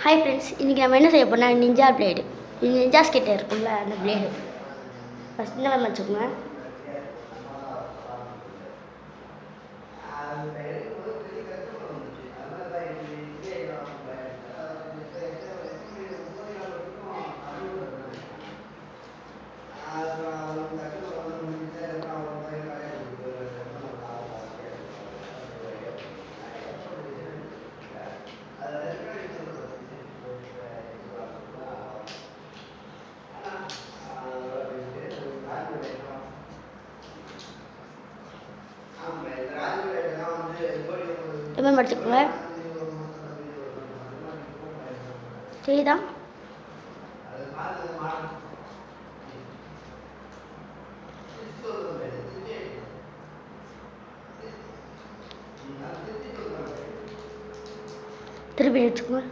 Hi friends, இன்றைக்கி நம்ம என்ன செய்ய போனால் நிஞ்சா பிளேடு. இது நிஞ்சாஸ் கிட்டே இருக்குல்ல அந்த பிளேடு. ஃபஸ்ட் இந்த மாதிரி வச்சுக்கோங்க. எப்படி மடிச்சுக்கோங்க. சரிதா? திருப்பி வச்சுக்கோங்க.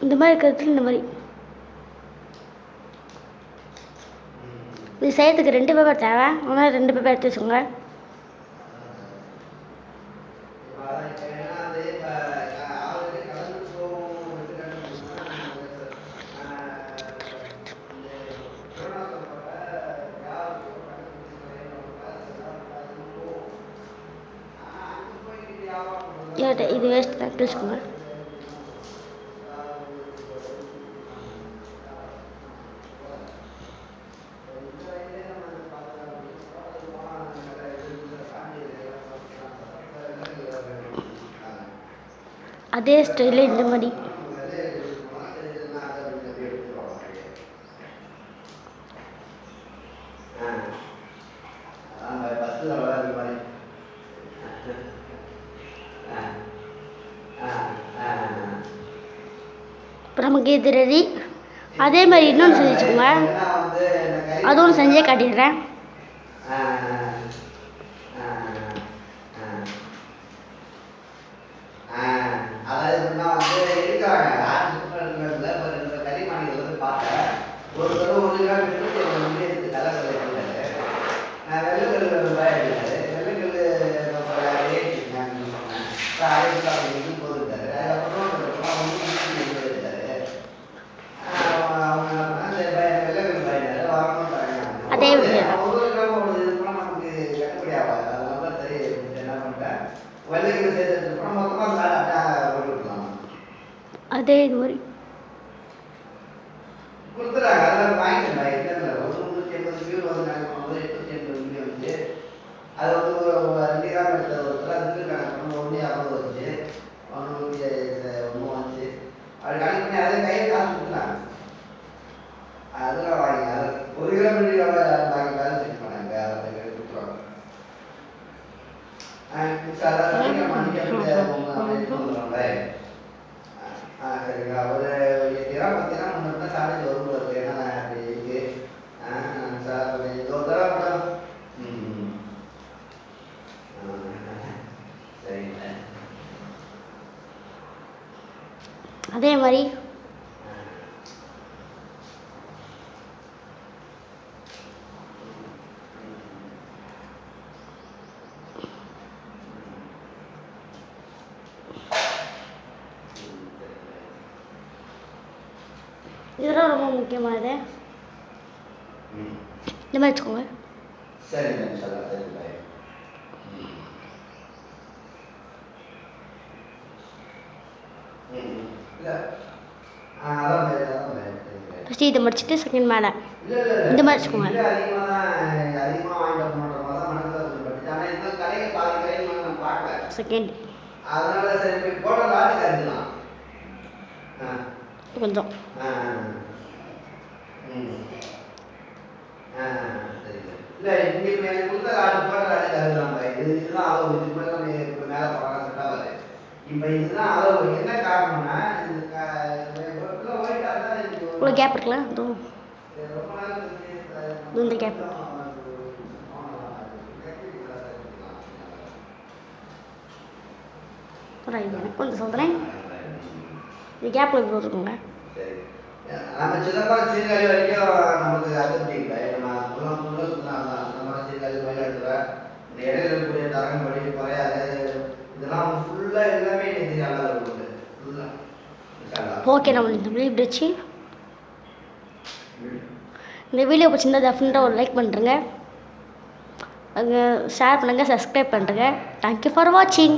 இந்த மாதிரி இருக்கிறதுல இந்த மாதிரி இது செய்யறதுக்கு 2 பேப்பர் தேவை. ஆனால் 2 பேப்பர் எடுத்து வச்சுக்கோங்க. இது வேஸ்ட் தான், எடுத்து வச்சுக்கோங்க. அதே ஸ்டைலில் இந்த மாதிரி இப்போ நமக்கு இது ரெடி. அதே மாதிரி இன்னொன்று செஞ்சு வச்சுக்கோங்க. அதுவும் செஞ்சே காட்டிடுறேன். அதே அதே இது மாதிரி கொடுத்துறாங்க. அதில் வாங்கிட்டேன். ஒரு 380 வியூ வந்து நாங்கள் 880 வியூ வந்துச்சு. அது வந்து 2 கிராம் எடுத்த ஒருத்தர் அதுக்கு கணக்கு 160 வந்துச்சு, 101 வந்துச்சு. அது கணக்கு பண்ணி அதே கையில் காசு கொடுத்துறாங்க. அதெல்லாம் வாங்கி அது 1 கிராம் 2 கிராம் வாங்கி பேலன்ஸ் செக் பண்ணாங்க. அதை கொடுத்துருவாங்க. சரிங்களா? ஒரு 8 கிராம் 10 கிராம் முன்னே சார்ஜ் வரும்போது என்ன அப்படி இருக்கு சார் இது ஒரு தடவை கூட சரிங்க. அதே மாதிரி இதெல்லாம் ரொம்ப முக்கியமானது. இந்த மாதிரி வச்சுக்கோங்க. சரிங்க. ஃபஸ்ட்டு இதை முடிச்சுட்டு செகண்ட் மேலே இந்த மாதிரி வச்சுக்கோங்க. செகண்ட் கொஞ்சம் இல்லை இங்கே எனக்கு கொடுத்த ஆடு போட்ட ஆடு கருதுறாங்க. இதுதான் அளவு. இது கூட நம்ம இப்போ மேலே போகலாம் செட்டாகாது. இப்போ இதுதான் அளவு. என்ன காரணம்னா இவ்வளோ கேப் இருக்குல்ல, ரொம்ப நேரம் இந்த கேப் எனக்கு கொஞ்சம் சொல்கிறேன். இது கேப்பில் இப்படி இருக்குங்க. நம்ம சிதம்பா சீர்காழி வரைக்கும் நமக்கு அதிருப்தி இல்லை. நம்ம சீர்காழி மயிலாடுதுறை இந்த இடையில இருக்கக்கூடிய தரங்கம்படி குறையாது. இதெல்லாம் ஓகே நம்ம இந்த வீடியோ பிடிச்சி இந்த வீடியோ பிடிச்சிருந்தா டெஃபினட்டாக ஒரு லைக் பண்ணுறேங்க, ஷேர் பண்ணுங்கள், சப்ஸ்கிரைப் பண்ணுறேங்க. தேங்க்யூ ஃபார் வாட்சிங்.